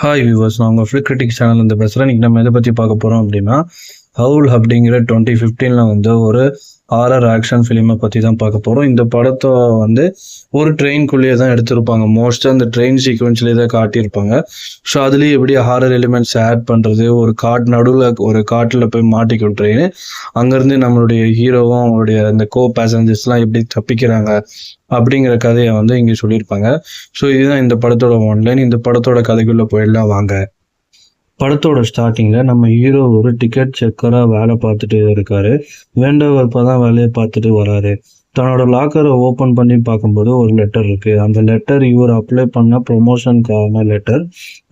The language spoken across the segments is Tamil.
ஹாய் வியூவர்ஸ், நான் உங்கள் ஃபிலிம் கிரிட்டிக்ஸ் சேனல்லேருந்து பேசுகிறேன். இன்றைக்கி நம்ம எதை பற்றி பார்க்க போகிறோம் அப்படின்னா, ஹவுல் அப்படிங்கிற 2015 ஒரு ஹாரர் ஆக்ஷன் ஃபிலிமை பற்றி தான் பார்க்க போகிறோம். இந்த படத்தை ஒரு ட்ரெயின்குள்ளேயே தான் எடுத்திருப்பாங்க. மோஸ்ட்டாக அந்த ட்ரெயின் சீக்வன்ஸ்லேயே தான் காட்டியிருப்பாங்க. ஸோ அதுலேயே எப்படி ஹாரர் எலிமெண்ட்ஸ் ஆட் பண்ணுறது, ஒரு நடுவில் ஒரு காட்டில் போய் மாட்டிக்கும் ட்ரெயின், அங்கேருந்து நம்மளுடைய ஹீரோவும் அவங்களுடைய அந்த பேசஞ்சர்ஸ்லாம் எப்படி தப்பிக்கிறாங்க அப்படிங்கிற கதையை இங்கே சொல்லியிருப்பாங்க. ஸோ இதுதான் இந்த படத்தோட ஒன்லைன். இந்த படத்தோட கதைக்குள்ளே போயிடலாம் வாங்க. படத்தோட ஸ்டார்டிங்கில் நம்ம ஹீரோ ஒரு டிக்கெட் செக்கராக வேலை பார்த்துட்டு இருக்காரு. வேண்டவர்ப்பா தான் வேலையை பார்த்துட்டு வராரு. தன்னோட லாக்கரை ஓப்பன் பண்ணி பார்க்கும்போது ஒரு லெட்டர் இருக்குது. அந்த லெட்டர் இவர் அப்ளை பண்ண ப்ரொமோஷனுக்கான லெட்டர்.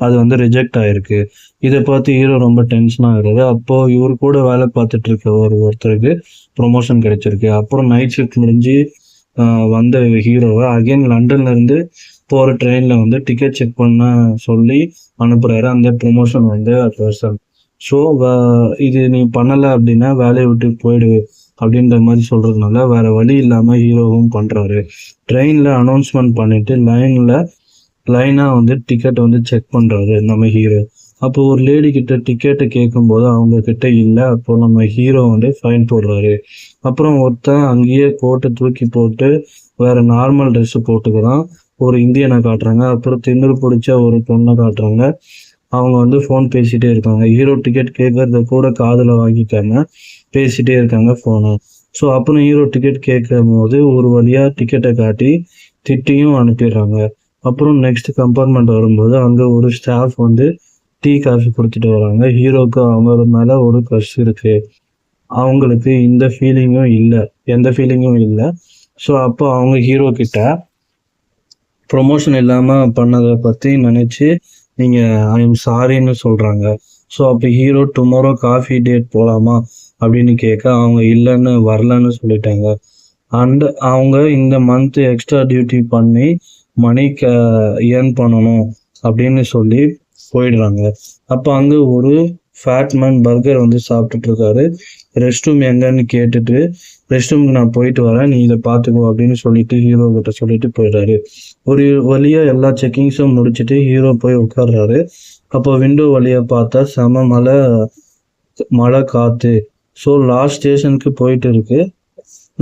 அது ரிஜெக்ட் ஆகிருக்கு. இதை பார்த்து ஹீரோ ரொம்ப டென்ஷனாக இருக்குது. அப்போது இவர் கூட வேலை பார்த்துட்டு இருக்க ஒருத்தருக்கு ப்ரொமோஷன் கிடைச்சிருக்கு. அப்புறம் நைட் ஷிஃப்ட் முடிஞ்சு வந்த ஹீரோவை அகைன் லண்டன்லேருந்து போகிற ட்ரெயினில் டிக்கெட் செக் பண்ண சொல்லி அனுப்புகிறாரு அந்த ப்ரொமோஷன் பர்சன். ஸோ இது நீ பண்ணலை அப்படின்னா வேலையை விட்டு போயிடு அப்படின்ற மாதிரி சொல்கிறதுனால வேறு வழி இல்லாமல் ஹீரோவும் பண்ணுறாரு. ட்ரெயினில் அனௌன்ஸ்மெண்ட் பண்ணிவிட்டு லைனாக டிக்கெட் செக் பண்ணுறாரு நம்ம ஹீரோ. அப்போ ஒரு லேடி கிட்ட டிக்கெட்டை கேட்கும்போது அவங்க கிட்ட இல்லை. அப்போ நம்ம ஹீரோ ஃபைன் போடுறாரு. அப்புறம் ஒருத்தன் அங்கேயே கோட்டை தூக்கி போட்டு வேற நார்மல் ட்ரெஸ்ஸு போட்டுக்கிறான். ஒரு இந்தியனை காட்டுறாங்க. அப்புறம் திமிரு பிடிச்ச ஒரு பொண்ணை காட்டுறாங்க. அவங்க ஃபோன் பேசிகிட்டே இருக்காங்க. ஹீரோ டிக்கெட் கேட்கறத கூட காதில் வாங்கிக்காம பேசிகிட்டே இருக்காங்க ஃபோனை. ஸோ அப்புறம் ஹீரோ டிக்கெட் கேட்கும் போது ஒரு வழியாக டிக்கெட்டை காட்டி திட்டியும் அனுப்பிடுறாங்க. அப்புறம் நெக்ஸ்ட் கம்பார்ட்மெண்ட் வரும்போது அங்கே ஒரு ஸ்டாஃப் டீ காஃபி கொடுத்துட்டு வராங்க. ஹீரோக்கு அவங்க மேலே ஒரு க்ரஷ் இருக்குது. அவங்களுக்கு எந்த ஃபீலிங்கும் இல்லை. ஸோ அப்போ அவங்க ஹீரோ கிட்ட ப்ரொமோஷன் இல்லாமல் பண்ணதை பற்றி நினச்சி நீங்கள் ஐ எம் சாரின்னு சொல்கிறாங்க. ஸோ அப்போ ஹீரோ டுமாரோ காஃபி டேட் போகலாமா அப்படின்னு கேட்க அவங்க வரலன்னு சொல்லிட்டாங்க. அண்ட் அவங்க இந்த மந்த் எக்ஸ்ட்ரா டியூட்டி பண்ணி மணி ஏர்ன் பண்ணணும் அப்படின்னு சொல்லி போயிடுறாங்க. அப்போ அங்கே ஒரு ஃபேட்மேன் பர்கர் சாப்பிட்டுட்டு இருக்காரு. ரெஸ்ட் ரூம் எங்கன்னு கேட்டுட்டு, ரெஸ்ட் ரூமுக்கு நான் போயிட்டு வரேன், நீ இதை பார்த்துக்கோ அப்படின்னு சொல்லிட்டு ஹீரோ கிட்ட சொல்லிட்டு போயிடுறாரு. ஒரு வழியாக எல்லா செக்கிங்ஸும் முடிச்சுட்டு ஹீரோ போய் உட்கார்றாரு. அப்போ விண்டோ வழியாக பார்த்தா செம மழை காற்று. ஸோ லாஸ்ட் ஸ்டேஷனுக்கு போயிட்டு இருக்கு.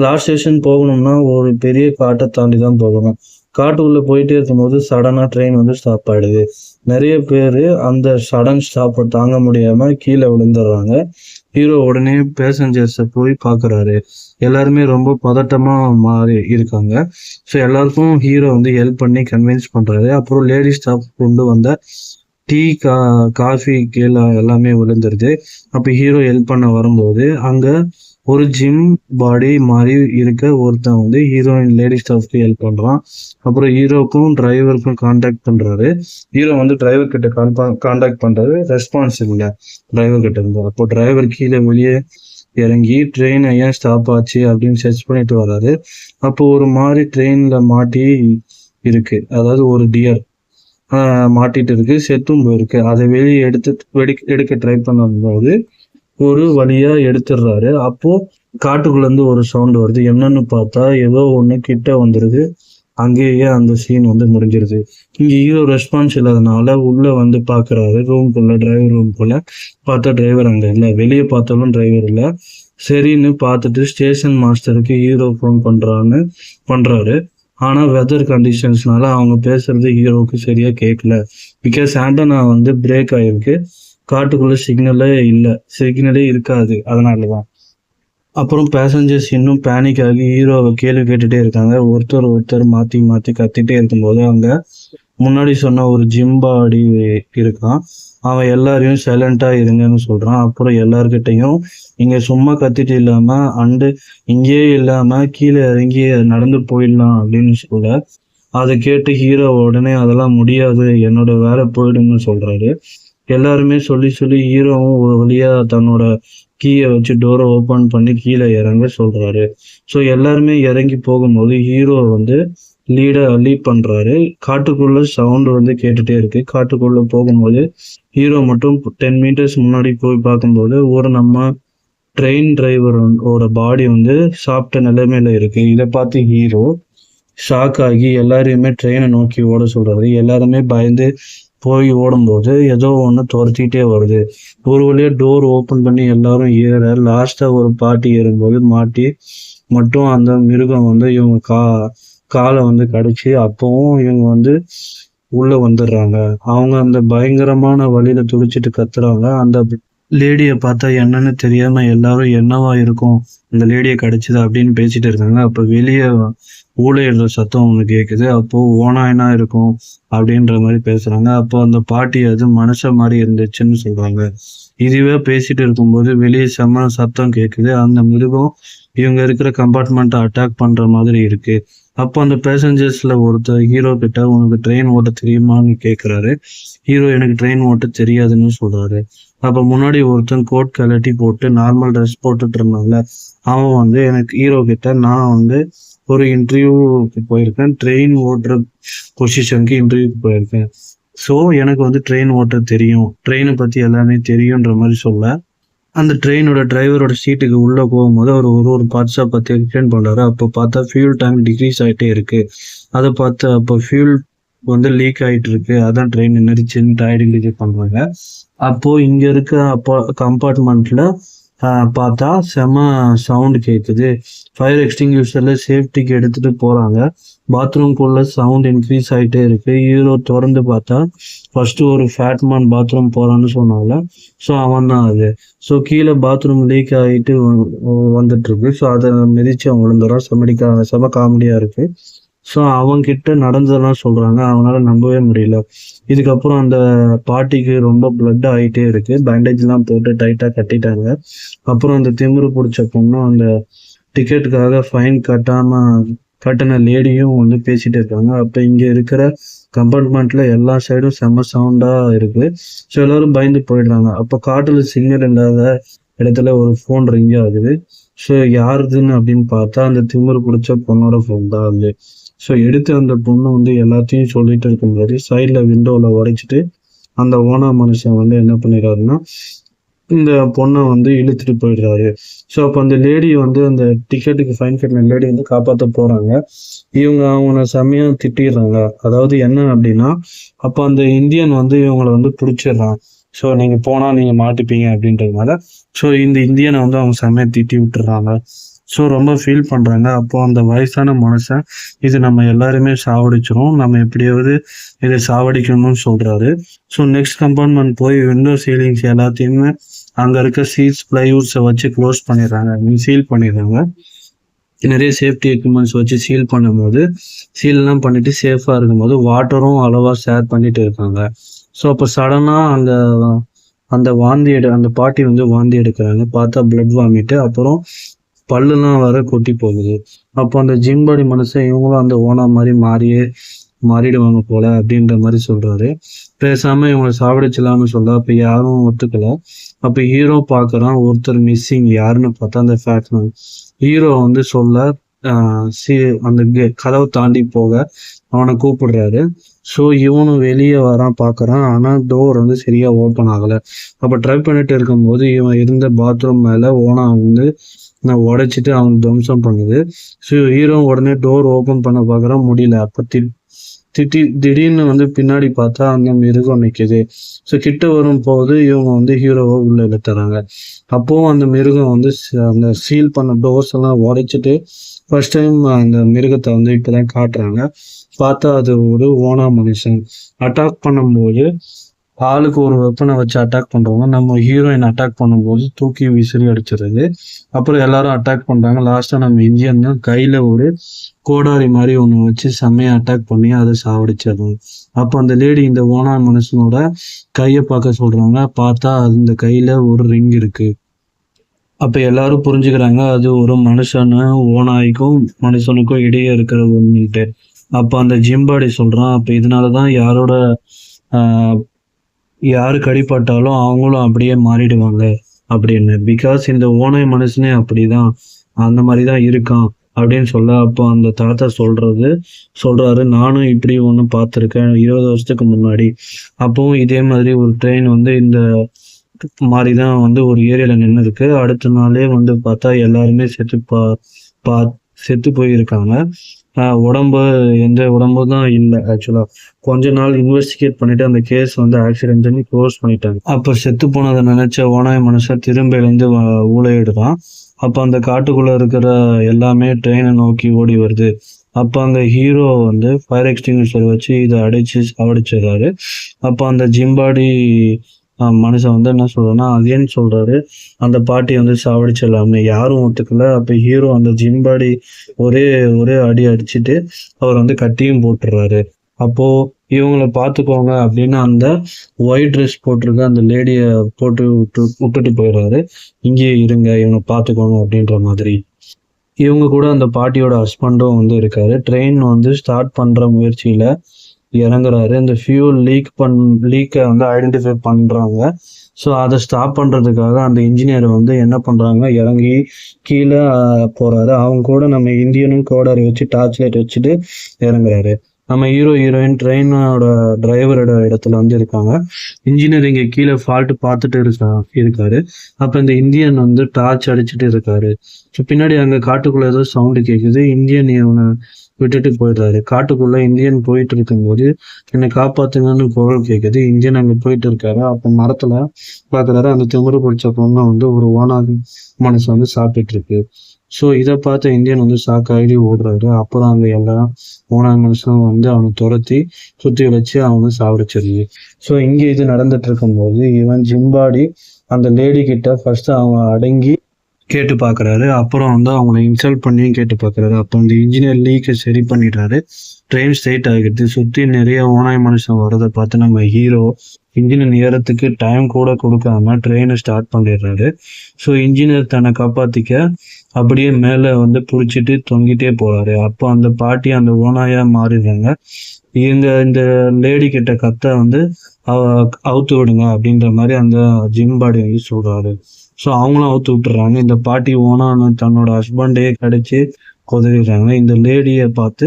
லாஸ்ட் ஸ்டேஷன் போகணும்னா ஒரு பெரிய காட்டை தாண்டி தான் போகணும். காட்டுக்குள்ளே போயிட்டே இருக்கும்போது சடனாக ட்ரெயின் ஸ்டாப் ஆகிடுது. நிறைய பேர் அந்த சடன் ஸ்டாப்பை தாங்க முடியாமல் கீழே விழுந்துடுறாங்க. ஹீரோ உடனே பேசஞ்சர்ஸை போய் பார்க்குறாரு. எல்லாருமே ரொம்ப பதட்டமாக மாறி இருக்காங்க. ஸோ எல்லாருக்கும் ஹீரோ ஹெல்ப் பண்ணி கன்வின்ஸ் பண்ணுறாரு. அப்புறம் லேடி ஸ்டாஃப் கொண்டு வந்த டீ காஃபி கீழே எல்லாமே விழுந்துருது. அப்போ ஹீரோ ஹெல்ப் பண்ண வரும்போது அங்கே ஒரு ஜிம் பாடி மாதிரி இருக்க ஒருத்தன் ஹீரோயின் லேடி ஸ்டாஃப்க்கு ஹெல்ப் பண்ணுறான். அப்புறம் ஹீரோக்கும் டிரைவருக்கும் கான்டாக்ட் பண்ணுறாரு. ஹீரோ டிரைவர் கிட்ட கான்டாக்ட் பண்ணுறாரு. ரெஸ்பான்ஸ் இல்லை டிரைவர் கிட்ட இருந்து. அப்போ டிரைவர் கீழே வெளியே இறங்கி ட்ரெயின் ஏன் ஸ்டாப் ஆச்சு அப்படின்னு சர்ச் பண்ணிட்டு வர்றாரு. அப்போ ஒரு மாதிரி ட்ரெயினில் மாட்டி இருக்கு. அதாவது ஒரு டியர் மாட்டிட்டு இருக்கு, செத்தும் போயிருக்கு. அதை வெளியே எடுக்க ட்ரை பண்ணும்போது ஒரு வழியா எடுத்துடுறாரு. அப்போ காட்டுக்குள்ளேருந்து ஒரு சவுண்ட் வருது. என்னன்னு பார்த்தா ஏதோ ஒன்று கிட்ட வந்துடுது. அங்கேயே அந்த சீன் முடிஞ்சிருது. இங்கே ஹீரோ ரெஸ்பான்ஸ் இல்லாதனால உள்ளே பார்க்குறாரு. டிரைவர் ரூம்குள்ளே பார்த்தா டிரைவர் அங்கே இல்லை. வெளியே பார்த்தாலும் டிரைவர் இல்லை. சரின்னு பார்த்துட்டு ஸ்டேஷன் மாஸ்டருக்கு ஹீரோ ஃபோன் பண்ணுறாரு. ஆனால் வெதர் கண்டிஷன்ஸ்னால அவங்க பேசுறது ஹீரோவுக்கு சரியாக கேட்கல. பிகாஸ் ஆண்டனா பிரேக் ஆகிருக்கு. காட்டுக்குள்ளே சிக்னலே இருக்காது. அதனால தான். அப்புறம் பேசஞ்சர்ஸ் இன்னும் பேனிக் ஆகி ஹீரோவை கேள்வி கேட்டுகிட்டே இருக்காங்க. ஒருத்தர் மாற்றி கத்திட்டே இருக்கும்போது அங்கே முன்னாடி சொன்ன ஒரு ஜிம் பாடி இருக்கான். அவன் எல்லாரையும் சைலண்டாக இருங்கன்னு சொல்கிறான். அப்புறம் எல்லார்கிட்டையும் இங்கே சும்மா கத்திட்டு இல்லாமல் இங்கேயே இல்லாமல் கீழே இறங்கி நடந்து போயிடலாம் அப்படின்னு சொல்ல, அதை கேட்டு ஹீரோ உடனே அதெல்லாம் முடியாது, என்னோட வேலை போயிடுன்னு சொல்கிறாரு. எல்லாருமே சொல்லி ஹீரோவும் ஒரு வழியாக தன்னோட கீயை வச்சு டோரை ஓப்பன் பண்ணி கீழே இறங்க சொல்கிறாரு. ஸோ எல்லாருமே இறங்கி போகும்போது ஹீரோ லீட் பண்ணுறாரு. காட்டுக்குள்ளே சவுண்டு கேட்டுகிட்டே இருக்குது. காட்டுக்குள்ளே போகும்போது ஹீரோ மட்டும் 10 மீட்டர்ஸ் முன்னாடி போய் பார்க்கும்போது நம்ம ட்ரெயின் டிரைவரோட பாடி சாப்பிட்ட நிலைமையில இருக்குது. இதை பார்த்து ஹீரோ ஷாக் ஆகி எல்லாரையுமே ட்ரெயினை நோக்கி ஓட சொல்கிறாரு. எல்லாருமே பயந்து போய் ஓடும்போது ஏதோ ஒன்று துரத்திக்கிட்டே வருது. ஒரு வழியாக டோர் ஓப்பன் பண்ணி எல்லாரும் ஏற லாஸ்ட்டாக ஒரு பாட்டி ஏறும்போது மட்டும் அந்த மிருகம் வந்து இவங்க காலை வந்து கடிச்சு அப்பவும் இவங்க வந்து உள்ள வந்துடுறாங்க. அவங்க அந்த பயங்கரமான வழியில துடிச்சிட்டு கத்துறாங்க. அந்த லேடியை பார்த்தா என்னன்னு தெரியாம எல்லாரும் என்னவா இருக்கும் இந்த லேடியை கடிச்சது அப்படின்னு பேசிட்டு இருக்காங்க. அப்ப வெளியே ஊழையிடுற சத்தம் ஒன்று கேட்குது. அப்போ ஓனாயினா இருக்கும் அப்படின்ற மாதிரி பேசுறாங்க. அப்போ அந்த பாட்டி அது மனுஷ மாதிரி இருந்துச்சுன்னு சொல்றாங்க. இதுவே பேசிட்டு இருக்கும்போது வெளியே செம்ம சத்தம் கேட்குது. அந்த மிருகம் இவங்க இருக்கிற கம்பார்ட்மெண்ட்டை அட்டாக் பண்ற மாதிரி இருக்கு. அப்போ அந்த பேசஞ்சர்ஸ்ல ஒருத்தர் ஹீரோ கிட்ட உனக்கு ட்ரெயின் ஓட்ட தெரியுமான்னு கேட்குறாரு. ஹீரோ எனக்கு ட்ரெயின் ஓட்ட தெரியாதுன்னு சொல்றாரு. அப்ப முன்னாடி ஒருத்தன் கோட் கழட்டி போட்டு நார்மல் ட்ரெஸ் போட்டுட்டு இருந்தான்ல, அவன் வந்து எனக்கு ஹீரோ கிட்ட நான் வந்து ஒரு இன்டர்வியூக்கு போயிருக்கேன், ட்ரெயின் ஓட்டுற பொசிஷனுக்கு இன்டர்வியூக்கு போயிருக்கேன். ஸோ எனக்கு வந்து ட்ரெயின் ஓட்ட தெரியும், ட்ரெயினை பத்தி எல்லாமே தெரியுன்ற மாதிரி சொல்ல அந்த ட்ரெயினோட டிரைவரோட சீட்டுக்கு உள்ள போகும்போது அவர் ஒரு பார்ட்ஸா பத்தி எக்ஸ்பிளைன் பண்றாரு. அப்போ பார்த்தா ஃபியூல் டேங்க் டிக்ரீஸ் ஆகிட்டே இருக்கு. அதை பார்த்து அப்போ ஃபியூல் வந்து லீக் ஆகிட்டு இருக்கு, அதான் ட்ரெயின் நின்றுச்சுன்னு ஐடென்டிஃபை பண்றாங்க. அப்போ இங்க இருக்க அப்போ கம்பார்ட்மெண்ட்ல பார்த்தா செம சவுண்ட் கேட்குது. ஃபயர் எக்ஸ்டிங்யூஷர்ல சேஃப்டிக்கு எடுத்துட்டு போறாங்க. பாத்ரூம்குள்ள சவுண்ட் இன்க்ரீஸ் ஆகிட்டே இருக்கு. ஹீரோ திறந்து பார்த்தா ஃபர்ஸ்ட் ஒரு ஃபேட்மேன் பாத்ரூம் போறான்னு சொன்னால, ஸோ அவன் தான் அது. ஸோ கீழே பாத்ரூம் லீக் ஆகிட்டு வந்துட்டு இருக்கு. ஸோ அதை மிதிச்சு அவன் விழுந்துறான். செம காமெடியா இருக்கு. ஸோ அவன்கிட்ட நடந்ததெல்லாம் சொல்றாங்க. அவனால நம்பவே முடியல. இதுக்கப்புறம் அந்த பாட்டிக்கு ரொம்ப பிளட் ஆகிட்டே இருக்கு. பேண்டேஜ் எல்லாம் போட்டு டைட்டா கட்டிட்டாங்க. அப்புறம் அந்த திமிரு பிடிச்ச பொண்ணும் அந்த டிக்கெட்டுக்காக ஃபைன் கட்டின லேடியும் வந்து பேசிட்டு இருக்காங்க. அப்ப இங்க இருக்கிற கம்பார்ட்மெண்ட்ல எல்லா சைடும் செம்ம சவுண்டா இருக்கு. ஸோ எல்லாரும் பயந்து போயிடுறாங்க. அப்போ காட்டுல சிக்னல் இல்லாத இடத்துல ஒரு ஃபோன் ரிங் ஆகுது. ஸோ யாருதுன்னு அப்படின்னு பார்த்தா அந்த திமிரு பிடிச்ச பொண்ணோட ஃபோன் தான் அது. ஸோ எடுத்து அந்த பொண்ணு வந்து எல்லாத்தையும் சொல்லிட்டு இருக்கும்போது சைடில் விண்டோவில் உடைச்சிட்டு அந்த ஓனா மனுஷன் வந்து என்ன பண்ணிடுறாருன்னா இந்த பொண்ணை வந்து இழுத்துட்டு போயிடுறாரு. ஸோ அப்போ அந்த லேடி வந்து அந்த டிக்கெட்டுக்கு ஃபைன் கட்டின லேடி வந்து காப்பாற்ற போறாங்க. இவங்க அவங்கள செம்மையா திட்டிடுறாங்க. அதாவது என்ன அப்படின்னா அப்போ அந்த இந்தியன் வந்து இவங்களை வந்து பிடிச்சிடுறான். ஸோ நீங்க போனா நீங்க மாட்டிப்பீங்க அப்படின்றதுனால ஸோ இந்த இந்தியனை வந்து அவங்க செம்மையா திட்டி விட்டுறாங்க. ஸோ ரொம்ப ஃபீல் பண்றாங்க. அப்போ அந்த வயசான மனுஷன் இது நம்ம எல்லாருமே சாவடிச்சிரும், நம்ம எப்படியாவது இதை சாவடிக்கணும்னு சொல்றாரு. ஸோ நெக்ஸ்ட் கம்பார்ட்மெண்ட் போய் விண்டோ சீலிங்ஸ் எல்லாத்தையுமே அங்க இருக்க சீட்ஸ் பிளைவுட்ஸை வச்சு க்ளோஸ் பண்ணிடுறாங்க, சீல் பண்ணிடுறாங்க. நிறைய சேஃப்டி எக்யூப்மெண்ட்ஸ் வச்சு சீல் பண்ணும்போது சீல்லாம் பண்ணிட்டு சேஃபா இருக்கும்போது வாட்டரும் அளவா ஷேர் பண்ணிட்டு இருக்காங்க. ஸோ அப்போ சடனா அந்த அந்த அந்த பாட்டி வந்து வாந்தி எடுக்கிறாங்க. பார்த்தா பிளட் வாமிட்டு, அப்புறம் பல்லுலாம் வர கொட்டி போகுது. அப்போ அந்த ஜிம் பாடி மனுஷன் இவங்களும் அந்த ஓனா மாதிரி மாறிடுவாங்க போல அப்படின்ற மாதிரி சொல்றாரு. பேசாம இவங்களை சாவடிச்சலாம்னு சொல்ல அப்ப யாரும் ஒத்துக்கல. அப்ப ஹீரோ பாக்குறான் ஒருத்தர் மிஸ்ஸிங், யாருன்னு பார்த்தா அந்த ஃபேட்மேன். ஹீரோ வந்து சொல்ல அந்த கதவை தாண்டி போக அவனை கூப்பிடுறாரு. ஸோ இவனும் வெளியே வரான் பாக்குறான். ஆனா டோர் வந்து சரியா ஓப்பன் ஆகல. அப்ப ட்ரை பண்ணிட்டு இருக்கும்போது இவன் இருந்த பாத்ரூம் மேல ஓனா வந்து நான் உடைச்சிட்டு அவன் துவம்சம் பண்ணுது. ஸோ ஹீரோ உடனே டோர் ஓப்பன் பண்ண பாக்குறான், முடியல. அப்ப திடீர்னு வந்து பின்னாடி பார்த்தா அந்த மிருகம் நிக்குது. ஸோ கிட்ட வரும் போது இவங்க வந்து ஹீரோவை உள்ள இழுத்துறாங்க. அப்போவும் அந்த மிருகம் வந்து அந்த சீல் பண்ண டோர்ஸ் எல்லாம் உடைச்சிட்டு ஃபர்ஸ்ட் டைம் அந்த மிருகத்தை வந்து இப்பதான் காட்டுறாங்க. பார்த்தா அது ஒரு ஓனா மனுஷன். அட்டாக் பண்ணும்போது ஆளுக்கு ஒரு வெப்பனை வச்சு அட்டாக் பண்றவங்க நம்ம ஹீரோயின் அட்டாக் பண்ணும்போது தூக்கி விசிறி அடிச்சிருது. அப்புறம் எல்லாரும் அட்டாக் பண்றாங்க. லாஸ்டா நம்ம இந்தியன் தான் கையில ஒரு கோடாரி மாதிரி ஒண்ணு வச்சு செம்மையா அட்டாக் பண்ணி அதை சாவடிச்சிடணும். அப்போ அந்த லேடி இந்த ஓனா மனுஷனோட கையை பார்க்க சொல்றாங்க. பார்த்தா அந்த கையில ஒரு ரிங் இருக்கு. அப்ப எல்லாரும் புரிஞ்சுக்கிறாங்க அது ஒரு ஓனாய்க்கும் மனுஷனுக்கும் இடையே இருக்கிற ஒன்றுட்டு. அப்ப அந்த ஜிம்பாடி சொல்றான், அப்ப இதனாலதான் யாரு கடிப்பட்டாலும் அவங்களும் அப்படியே மாறிடுவாங்க அப்படின்னு. பிகாஸ் இந்த ஓனாய் மனுஷனே அப்படிதான், அந்த மாதிரிதான் இருக்கான் அப்படின்னு சொல்ல. அப்போ அந்த தாத்தா சொல்றாரு நானும் இப்படி ஒண்ணு பார்த்துருக்கேன் 20 வருஷத்துக்கு முன்னாடி. அப்பவும் இதே மாதிரி ஒரு ட்ரெயின் வந்து இந்த மாதிரிதான் வந்து ஒரு ஏரியால நின்று இருக்கு. அடுத்த நாளே வந்து பார்த்தா எல்லாருமே செத்து போயிருக்காங்க. உடம்பு எந்த உடம்பு தான் இல்லை ஆக்சுவலாக. கொஞ்ச நாள் இன்வெஸ்டிகேட் பண்ணிட்டு அந்த கேஸ் வந்து ஆக்சிடென்ட்னு க்ளோஸ் பண்ணிட்டாங்க. அப்போ செத்து போனதை நினைச்ச ஓனாய் மனுஷன் திரும்ப எழுந்து ஊழையிடுறான். அப்போ அந்த காட்டுக்குள்ள இருக்கிற எல்லாமே ட்ரெயினை நோக்கி ஓடி வருது. அப்போ அந்த ஹீரோ வந்து ஃபயர் எக்ஸ்டிங்விஷர் வச்சு இதை அடிச்சு சாவடிச்சிடுறாரு. அப்போ அந்த ஜிம்பாடி மனுஷன் வந்து என்ன சொல்றாருன்னா அகேன் சொல்றாரு அந்த பாட்டி வந்து சாவடிச்சிடலாம்னு. யாரும் ஒத்துக்கல. அப்போ ஹீரோ அந்த ஜிம்பாடி ஒரே ஒரே அடி அடிச்சுட்டு அவர் வந்து கட்டியும் போட்டுடுறாரு. அப்போ இவங்கள பார்த்துக்கோங்க அப்படின்னு அந்த ஒயிட் ட்ரெஸ் போட்டிருக்க அந்த லேடியை போட்டு விட்டுட்டு போயிடுறாரு. இங்கேயே இருங்க, இவங்க பார்த்துக்கோங்க அப்படின்ற மாதிரி. இவங்க கூட அந்த பாட்டியோட ஹஸ்பண்டும் வந்து இருக்காரு. ட்ரெயின் வந்து ஸ்டார்ட் பண்ற முயற்சியில இறங்குறாரு. இந்த ஃபியூல் லீக்கை வந்து ஐடென்டிஃபை பண்றாங்க. ஸோ அதை ஸ்டாப் பண்றதுக்காக அந்த இன்ஜினியர் வந்து என்ன பண்றாங்க, இறங்கி கீழே போறாரு. அவங்க கூட நம்ம இந்தியனும் கோடரை வச்சு டார்ச் லைட் வச்சுட்டு இறங்குறாரு. நம்ம ஹீரோயின் ட்ரெயினோட டிரைவரோட இடத்துல வந்து இருக்காங்க. இன்ஜினியர் இங்க கீழே ஃபால்ட் பார்த்துட்டு இருக்காரு. அப்ப இந்த இந்தியன் வந்து டார்ச் அடிச்சுட்டு இருக்காரு. ஸோ பின்னாடி அங்க காட்டுக்குள்ள ஏதோ சவுண்டு கேட்குது. இந்தியன் இவனை விட்டுட்டு போயிடுறாரு. காட்டுக்குள்ள இந்தியன் போயிட்டு இருக்கும்போது என்னை காப்பாத்துங்கன்னு குரல் கேட்குது. இந்தியன் அங்க போயிட்டு இருக்காரு. அப்ப மரத்துல பாக்குறாரு அந்த திமிரு பிடிச்ச பொண்ணை வந்து ஒரு ஓனாதி மனசு வந்து சாப்பிட்டுட்டு இருக்கு. ஸோ இதை பார்த்த இந்தியன் வந்து சாக்காயிடி ஓடுறாரு. அப்புறம் அங்கே எல்லாம் ஓனாதி மனுஷன் வந்து அவனை துரத்தி சுற்றி வச்சு அவனை சாவடிச்சிருது. ஸோ இங்கே இது நடந்துட்டு இருக்கும்போது இவன் ஜிம்பாடி அந்த லேடி கிட்ட ஃபர்ஸ்ட் அவங்க அடங்கி கேட்டு பார்க்குறாரு. அப்புறம் வந்து அவங்கள இன்சல்ட் பண்ணியும் கேட்டு பார்க்குறாரு. அப்போ அந்த இன்ஜினியர் லீக்கை சரி பண்ணிடுறாரு. ட்ரெயின் ஸ்ட்ரைட் ஆகிடுது. சுற்றி நிறைய ஓனாய் மனுஷன் வரதை பார்த்து நம்ம ஹீரோ இன்ஜினியர் ஏறத்துக்கு டைம் கூட கொடுக்காம ட்ரெயினை ஸ்டார்ட் பண்ணிடுறாரு. ஸோ இன்ஜினியர் தன்னை காப்பாற்றிக்க அப்படியே மேலே வந்து பிடிச்சிட்டு தொங்கிட்டே போறாரு. அப்போ அந்த பாட்டி அந்த ஓனாயா மாறிடுறாங்க. இந்த லேடி கிட்ட கத்த வந்து அவுத்து விடுங்க அப்படின்ற மாதிரி அந்த ஜிம்பாடி வந்து சொல்றாரு. ஸோ அவங்களும் அவுத்து விட்டுறாங்க. இந்த பாட்டி ஓனான்னு தன்னோட ஹஸ்பண்டே கடிச்சு கொதறிடுறாங்க. இந்த லேடியை பார்த்து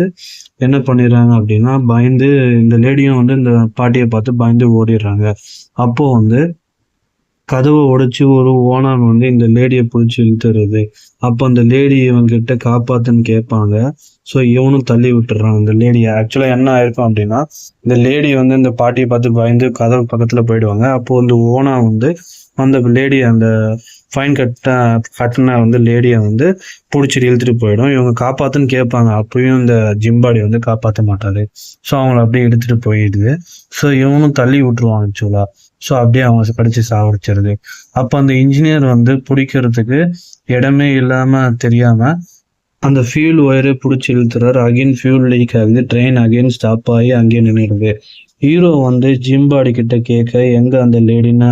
என்ன பண்ணிடுறாங்க அப்படின்னா பயந்து இந்த லேடியும் வந்து இந்த பாட்டியை பார்த்து பயந்து ஓடிடுறாங்க. அப்போ வந்து கதவை உடைச்சு ஒரு ஓனான் வந்து இந்த லேடியை பிடிச்சி இழுத்துறது. அப்போ அந்த லேடி இவங்கிட்ட காப்பாத்துன்னு கேட்பாங்க. ஸோ இவனும் தள்ளி விட்டுறான் இந்த லேடியை. ஆக்சுவலா என்ன ஆயிருக்கும் அப்படின்னா இந்த லேடி வந்து இந்த பாட்டியை பார்த்து பயந்து கதவு பக்கத்துல போயிடுவாங்க. அப்போ வந்து ஓனா வந்து அந்த லேடி அந்த ஃபைன் கட்டின வந்து லேடியை வந்து பிடிச்சிட்டு இழுத்துட்டு போயிடும். இவங்க காப்பாத்துன்னு கேட்பாங்க. அப்பயும் இந்த ஜிம்பாடி வந்து காப்பாற்ற மாட்டாரு. ஸோ அவங்கள அப்படியே எடுத்துட்டு போயிடுது. ஸோ இவனும் தள்ளி விட்டுருவான் ஆக்சுவலா. ஸோ அப்படியே அவங்க கடிச்சு சாவடிச்சிருது. அப்போ அந்த இன்ஜினியர் வந்து பிடிக்கிறதுக்கு இடமே இல்லாம தெரியாம அந்த ஃபியூல் ஒயரை பிடிச்சி இழுத்துறாரு. அகைன் ஃபியூல் லீக் ஆகுது. ட்ரெயின் அகைன் ஸ்டாப் ஆகி அங்கேயே நின்றுடுது. ஹீரோ வந்து ஜிம்பாடி கிட்ட கேட்க எங்க அந்த லேடின்னு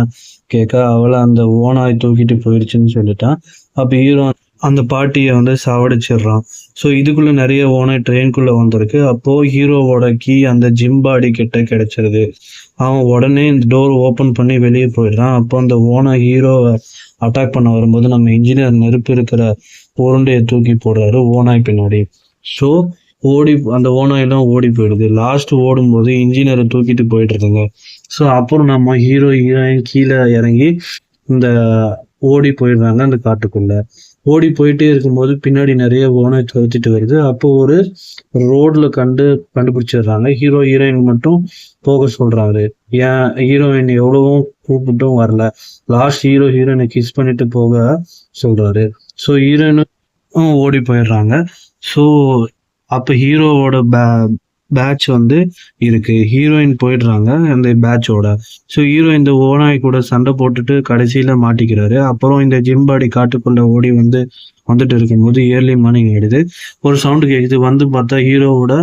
கேட்க அவளை அந்த ஓனாய் தூக்கிட்டு போயிடுச்சுன்னு சொல்லிட்டான். அப்போ ஹீரோ அந்த பாட்டியை வந்து சாவடிச்சிடுறான். ஸோ இதுக்குள்ள நிறைய ஓனாய் ட்ரெயின்குள்ள வந்திருக்கு. அப்போ ஹீரோவோட கீ அந்த ஜிம்பாடி கிட்ட கிடைச்சிருது. அவன் உடனே இந்த டோர் ஓப்பன் பண்ணி வெளியே போயிடுறான். அப்போ அந்த ஓனாய் ஹீரோவை அட்டாக் பண்ண வரும்போது நம்ம இன்ஜினியர் நெருப்பு இருக்கிற உருண்டையை தூக்கி போடுறாரு ஓனாய் பின்னாடி. ஸோ அந்த ஓனாயெல்லாம் ஓடி போயிடுது. லாஸ்ட் ஓடும்போது இன்ஜினியரை தூக்கிட்டு போயிட்டு இருக்காங்க. ஸோ அப்புறம் நம்ம ஹீரோயின் கீழே இறங்கி இந்த ஓடி போயிடுறாங்க அந்த காட்டுக்குள்ள. ஓடி போயிட்டே இருக்கும்போது பின்னாடி நிறைய ஓனாய் துரத்திட்டு வருது. அப்போ ஒரு ரோட்ல கண்டுபிடிச்சிடுறாங்க. ஹீரோயின் மட்டும் போக சொல்றாரு. ஏன் ஹீரோயின் எவ்வளவோ கூப்பிட்டும் வரல. லாஸ்ட் ஹீரோயினை கிஸ் பண்ணிட்டு போக சொல்றாரு. ஸோ ஹீரோயினும் ஓடி போயிடுறாங்க. ஸோ அப்போ ஹீரோவோட பேட்ச் வந்து இருக்கு. ஹீரோயின் போயிடுறாங்க அந்த பேட்சோட. ஸோ ஹீரோ இந்த ஓனாய் கூட சண்டை போட்டுட்டு கடைசியில மாட்டிக்கிறாரு. அப்புறம் இந்த ஜிம்பாடி காட்டுக்குள்ள ஓடி வந்துட்டு இருக்கும்போது ஏர்லி மார்னிங் ஆயிடுது. ஒரு சவுண்டு கேட்குது. வந்து பார்த்தா ஹீரோவோட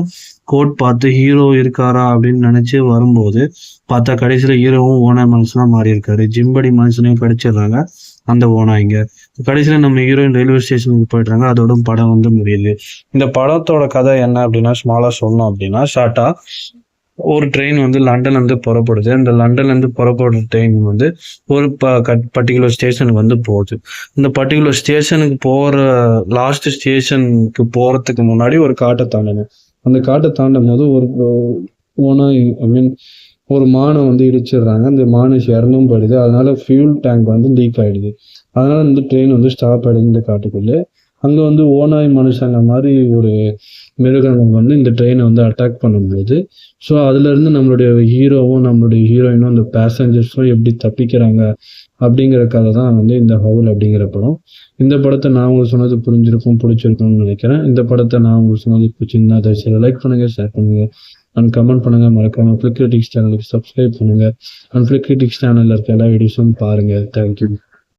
கோட் பார்த்து ஹீரோ இருக்காரா அப்படின்னு நினைச்சு வரும்போது பார்த்தா கடைசியில ஹீரோவும் ஓனாய் மனுஷனா மாறி இருக்காரு. ஜிம்பாடி மனுஷனையும் கடிச்சிடுறாங்க அந்த ஓனாய்ங்க. கடைசியில நம்ம ஹீரோயின் ரயில்வே ஸ்டேஷனுக்கு போயிடுறாங்க. அதோட படம் வந்து முடியுது. இந்த படத்தோட கதை என்ன அப்படின்னா ஸ்மாலா சொல்லணும் அப்படின்னா ஷார்ட்டா ஒரு ட்ரெயின் வந்து லண்டன்ல இருந்து புறப்படுது. அந்த லண்டன்ல இருந்து புறப்படுற ட்ரெயின் வந்து ஒரு பர்டிகுலர் ஸ்டேஷனுக்கு வந்து போகுது. இந்த பர்டிகுலர் ஸ்டேஷனுக்கு போற லாஸ்ட் ஸ்டேஷனுக்கு போறதுக்கு முன்னாடி ஒரு காட்டை தாண்டணும். அந்த காட்டை தாண்டும் போது ஒரு ஓனாய் ஒரு மானை வந்து இடிச்சிடுறாங்க. அந்த மானை இறந்தும் போயிடுது. அதனால ஃபியூல் டேங்க் வந்து லீக் ஆயிடுது. அதனால இந்த ட்ரெயின் வந்து ஸ்டாப் ஆயிடுது இந்த காட்டுக்குள்ளே. அங்கே வந்து ஓநாய் மனுஷங்க மாதிரி ஒரு மிருகங்கள் வந்து இந்த ட்ரெயினை வந்து அட்டாக் பண்ணும்போது, ஸோ அதுலேருந்து நம்மளுடைய ஹீரோவும் நம்மளுடைய ஹீரோயினும் அந்த பேசஞ்சர்ஸும் எப்படி தப்பிக்கிறாங்க அப்படிங்கிற கதை தான் வந்து இந்த ஹவுல் அப்படிங்கிற படம். இந்த படத்தை நான் உங்களுக்கு சொன்னது பிடிச்சிருக்கும்னு நினைக்கிறேன். இந்த படத்தை நான் உங்களுக்கு சொன்னது பிடிச்சிருந்தா தயவுசெய்து லைக் பண்ணுங்கள், ஷேர் பண்ணுங்கள் அண்ட் கமெண்ட் பண்ணுங்கள். மறக்காமல் ஃபிலிக் கிரிட்டிக்ஸ் சேனலுக்கு சப்ஸ்கிரைப் பண்ணுங்கள் அண்ட் ஃபிலிக் கிரிட்டிக்ஸ் சேனலில் இருக்க எல்லா வீடியோஸும் பாருங்கள். தேங்க்யூ.